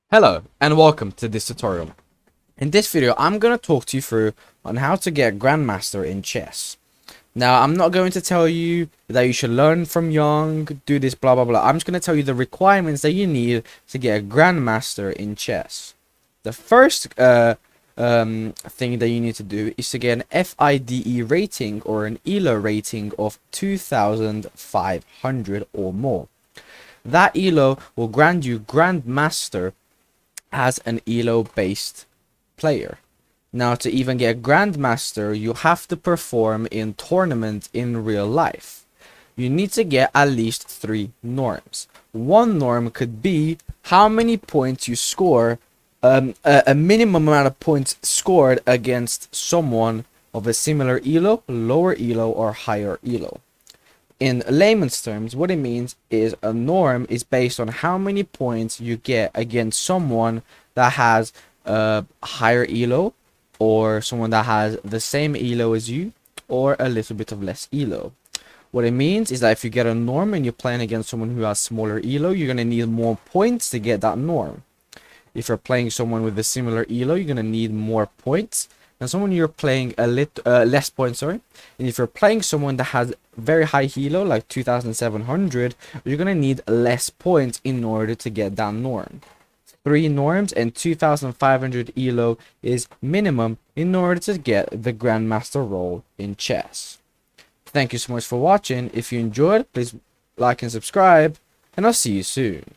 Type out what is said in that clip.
Hello and welcome to this tutorial. In this video, I'm going to talk to you through on how to get Grandmaster in chess. Now, I'm not going to tell you that you should learn from young, do this, blah, blah, blah. I'm just going to tell you the requirements that you need to get a Grandmaster in chess. The first thing that you need to do is to get an FIDE rating or an ELO rating of 2,500 or more. That ELO will grant you Grandmaster as an ELO based player. Now, to even get Grandmaster, you have to perform in tournaments in real life. You need to get at least 3 norms. One norm could be how many points you score, a minimum amount of points scored against someone of a similar ELO, lower ELO, or higher ELO. In layman's terms, what it means is a norm is based on how many points you get against someone that has a higher ELO, or someone that has the same ELO as you, or a little bit of less ELO. What it means is that if you get a norm and you're playing against someone who has smaller ELO, you're going to need more points to get that norm. If you're playing someone with a similar ELO, you're going to need more points. And someone you're playing a little less points, sorry. And if you're playing someone that has very high ELO, like 2,700, you're gonna need less points in order to get that norm. 3 norms and 2,500 ELO is minimum in order to get the Grandmaster role in chess. Thank you so much for watching. If you enjoyed, please like and subscribe, and I'll see you soon.